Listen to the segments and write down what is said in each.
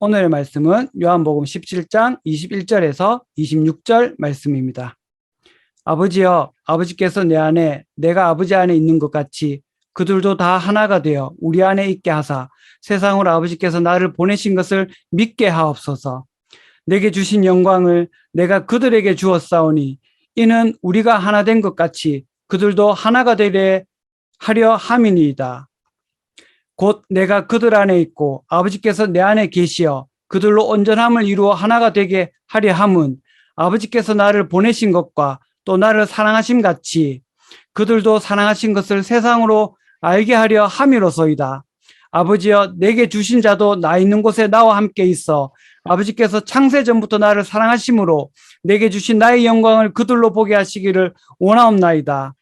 오늘의 말씀은 요한복음 17장 21절에서 26절 말씀입니다. 아버지여, 아버지께서 내 안에 내가 아버지 안에 있는 것 같이 그들도 다 하나가 되어 우리 안에 있게 하사 세상으로 아버지께서 나를 보내신 것을 믿게 하옵소서. 내게 주신 영광을 내가 그들에게 주었사오니 이는 우리가 하나 된 것 같이 그들도 하나가 되려 하려 함이니이다. 곧 내가 그들 안에 있고 아버지께서 내 안에 계시어 그들로 온전함을 이루어 하나가 되게 하려 함은 아버지께서 나를 보내신 것과 또 나를 사랑하심 같이 그들도 사랑하신 것을 세상으로 알게 하려 함이로소이다. 아버지여, 내게 주신 자도 나 있는 곳에 나와 함께 있어 아버지께서 창세 전부터 나를 사랑하심으로 내게 주신 나의 영광을 그들로 보게 하시기를 원하옵나이다.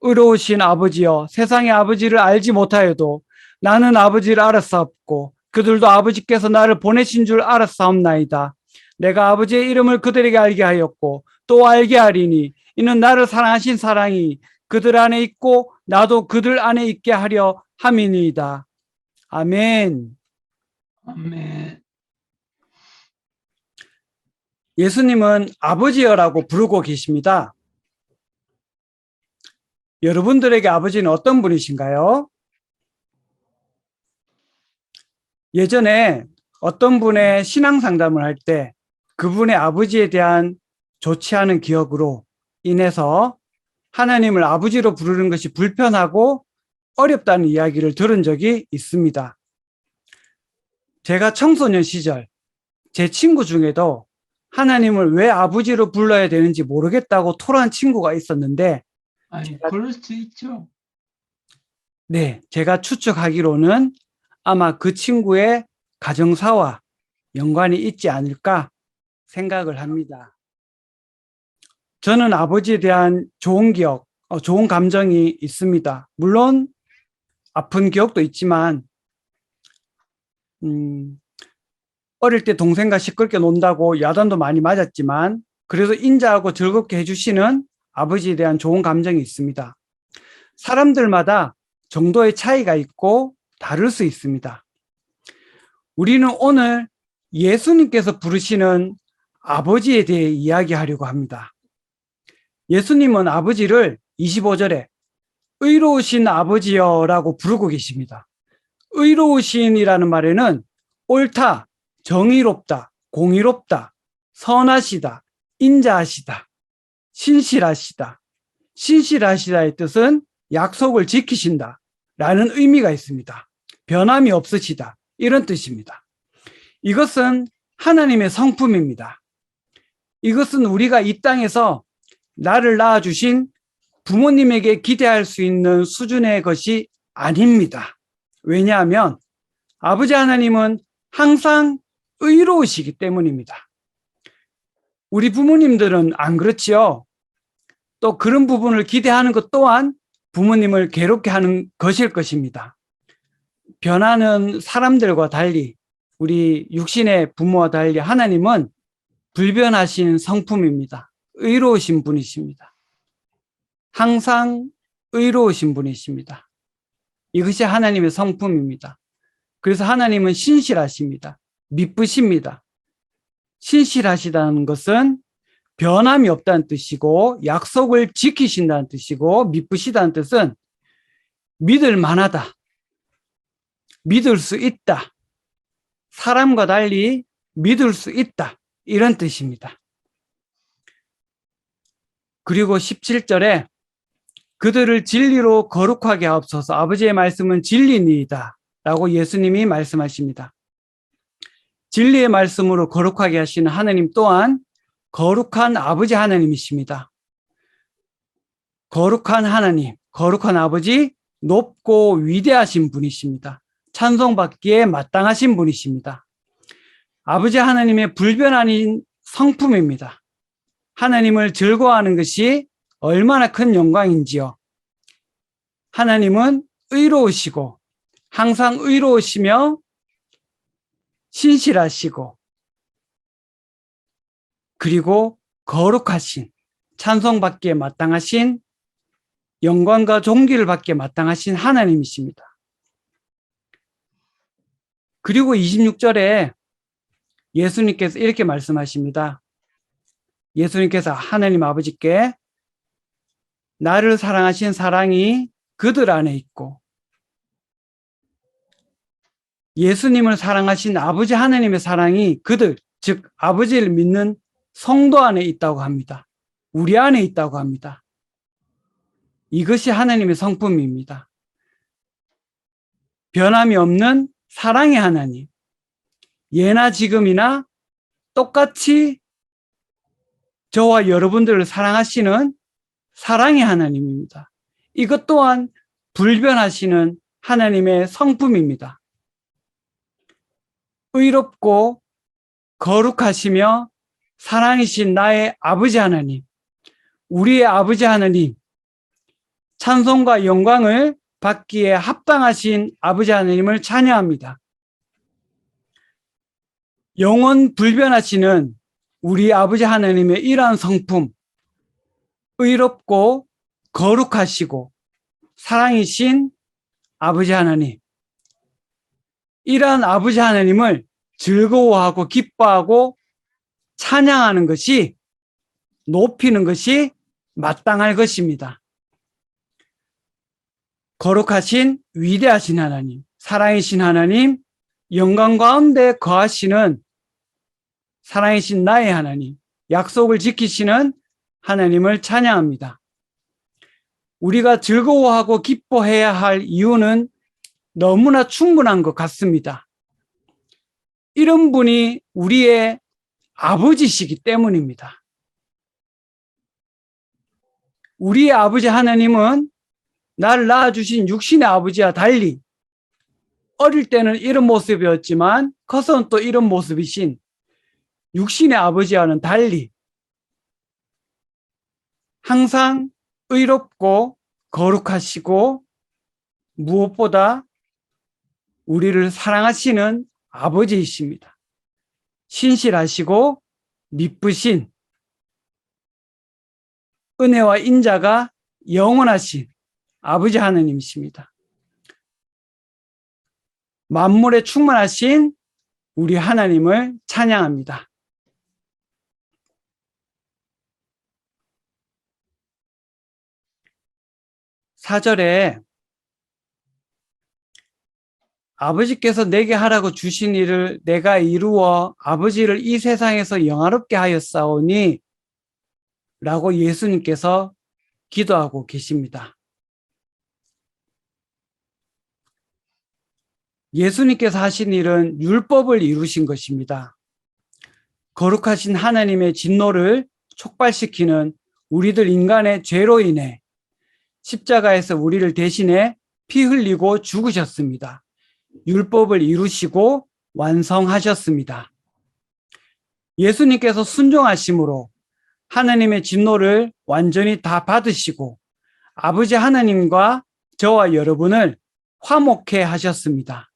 의로우신 아버지여, 세상의 아버지를 알지 못하여도 나는 아버지를 알았사옵고 그들도 아버지께서 나를 보내신 줄 알았사옵나이다. 내가 아버지의 이름을 그들에게 알게 하였고 또 알게 하리니 이는 나를 사랑하신 사랑이 그들 안에 있고 나도 그들 안에 있게 하려 함이니이다. 아멘. 아멘. 예수님은 아버지여라고 부르고 계십니다. 여러분들에게 아버지는 어떤 분이신가요? 예전에 어떤 분의 신앙 상담을 할 때 그분의 아버지에 대한 좋지 않은 기억으로 인해서 하나님을 아버지로 부르는 것이 불편하고 어렵다는 이야기를 들은 적이 있습니다. 제가 청소년 시절 제 친구 중에도 하나님을 왜 아버지로 불러야 되는지 모르겠다고 토로한 친구가 있었는데, 아니, 그럴 수 있죠. 네, 제가 추측하기로는 아마 그 친구의 가정사와 연관이 있지 않을까 생각을 합니다. 저는 아버지에 대한 좋은 기억, 좋은 감정이 있습니다. 물론 아픈 기억도 있지만 어릴 때 동생과 시끄럽게 논다고 야단도 많이 맞았지만 그래도 인자하고 즐겁게 해주시는 아버지에 대한 좋은 감정이 있습니다. 사람들마다 정도의 차이가 있고 다를 수 있습니다. 우리는 오늘 예수님께서 부르시는 아버지에 대해 이야기하려고 합니다. 예수님은 아버지를 25절에 의로우신 아버지여라고 부르고 계십니다. 의로우신이라는 말에는 옳다, 정의롭다, 공의롭다, 선하시다, 인자하시다, 신실하시다. 신실하시다의 뜻은 약속을 지키신다 라는 의미가 있습니다. 변함이 없으시다, 이런 뜻입니다. 이것은 하나님의 성품입니다. 이것은 우리가 이 땅에서 나를 낳아주신 부모님에게 기대할 수 있는 수준의 것이 아닙니다. 왜냐하면 아버지 하나님은 항상 의로우시기 때문입니다. 우리 부모님들은 안 그렇지요. 또 그런 부분을 기대하는 것 또한 부모님을 괴롭게 하는 것일 것입니다. 변하는 사람들과 달리 우리 육신의 부모와 달리 하나님은 불변하신 성품입니다. 의로우신 분이십니다. 항상 의로우신 분이십니다. 이것이 하나님의 성품입니다. 그래서 하나님은 신실하십니다. 미쁘십니다. 신실하시다는 것은 변함이 없다는 뜻이고 약속을 지키신다는 뜻이고 미쁘시다는 뜻은 믿을 만하다. 믿을 수 있다. 사람과 달리 믿을 수 있다. 이런 뜻입니다. 그리고 17절에 그들을 진리로 거룩하게 하옵소서. 아버지의 말씀은 진리니이다 라고 예수님이 말씀하십니다. 진리의 말씀으로 거룩하게 하시는 하나님 또한 거룩한 아버지 하나님이십니다. 거룩한 하나님, 거룩한 아버지, 높고 위대하신 분이십니다. 찬송받기에 마땅하신 분이십니다. 아버지 하나님의 불변한 성품입니다. 하나님을 즐거워하는 것이 얼마나 큰 영광인지요. 하나님은 의로우시고 항상 의로우시며 신실하시고 그리고 거룩하신 찬송받기에 마땅하신 영광과 존귀를 받기에 마땅하신 하나님이십니다. 그리고 26절에 예수님께서 이렇게 말씀하십니다. 예수님께서 하나님 아버지께 나를 사랑하신 사랑이 그들 안에 있고 예수님을 사랑하신 아버지 하나님의 사랑이 그들, 즉 아버지를 믿는 성도 안에 있다고 합니다. 우리 안에 있다고 합니다. 이것이 하나님의 성품입니다. 변함이 없는 사랑의 하나님, 예나 지금이나 똑같이 저와 여러분들을 사랑하시는 사랑의 하나님입니다. 이것 또한 불변하시는 하나님의 성품입니다. 의롭고 거룩하시며 사랑이신 나의 아버지 하나님, 우리의 아버지 하나님, 찬송과 영광을 받기에 합당하신 아버지 하나님을 찬양합니다. 영원 불변하시는 우리 아버지 하나님의 이러한 성품, 의롭고 거룩하시고 사랑이신 아버지 하나님, 이러한 아버지 하나님을 즐거워하고 기뻐하고 찬양하는 것이, 높이는 것이 마땅할 것입니다. 거룩하신 위대하신 하나님, 사랑이신 하나님, 영광 가운데 거하시는 사랑이신 나의 하나님, 약속을 지키시는 하나님을 찬양합니다. 우리가 즐거워하고 기뻐해야 할 이유는 너무나 충분한 것 같습니다. 이런 분이 우리의 아버지시기 때문입니다. 우리의 아버지 하나님은 나를 낳아주신 육신의 아버지와 달리 어릴 때는 이런 모습이었지만 커서는 또 이런 모습이신 육신의 아버지와는 달리 항상 의롭고 거룩하시고 무엇보다 우리를 사랑하시는 아버지이십니다. 신실하시고 미쁘신 은혜와 인자가 영원하신 아버지 하나님이십니다. 만물에 충만하신 우리 하나님을 찬양합니다. 4절에 아버지께서 내게 하라고 주신 일을 내가 이루어 아버지를 이 세상에서 영화롭게 하였사오니 라고 예수님께서 기도하고 계십니다. 예수님께서 하신 일은 율법을 이루신 것입니다. 거룩하신 하나님의 진노를 촉발시키는 우리들 인간의 죄로 인해 십자가에서 우리를 대신해 피 흘리고 죽으셨습니다. 율법을 이루시고 완성하셨습니다. 예수님께서 순종하심으로 하나님의 진노를 완전히 다 받으시고 아버지 하나님과 저와 여러분을 화목해 하셨습니다.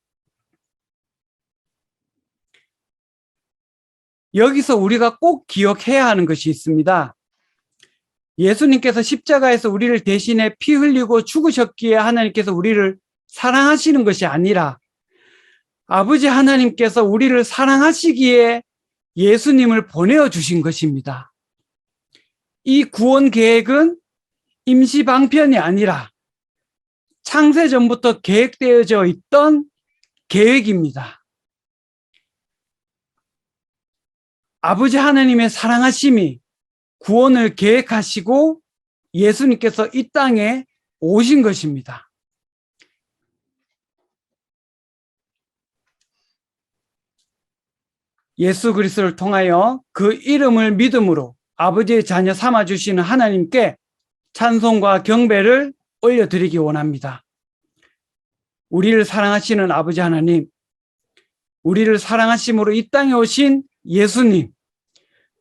여기서 우리가 꼭 기억해야 하는 것이 있습니다. 예수님께서 십자가에서 우리를 대신해 피 흘리고 죽으셨기에 하나님께서 우리를 사랑하시는 것이 아니라 아버지 하나님께서 우리를 사랑하시기에 예수님을 보내어 주신 것입니다. 이 구원 계획은 임시방편이 아니라 창세전부터 계획되어져 있던 계획입니다. 아버지 하나님의 사랑하심이 구원을 계획하시고 예수님께서 이 땅에 오신 것입니다. 예수 그리스도를 통하여 그 이름을 믿음으로 아버지의 자녀 삼아주시는 하나님께 찬송과 경배를 올려드리기 원합니다. 우리를 사랑하시는 아버지 하나님, 우리를 사랑하심으로 이 땅에 오신 예수님,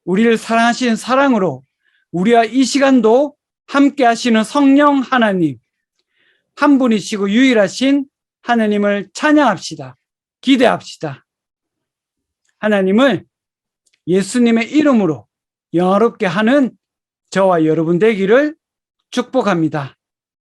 우리를 사랑하시는 사랑으로 우리와 이 시간도 함께 하시는 성령 하나님, 한 분이시고 유일하신 하나님을 찬양합시다. 기대합시다. 하나님을 예수님의 이름으로 영화롭게 하는 저와 여러분 되기를 축복합니다.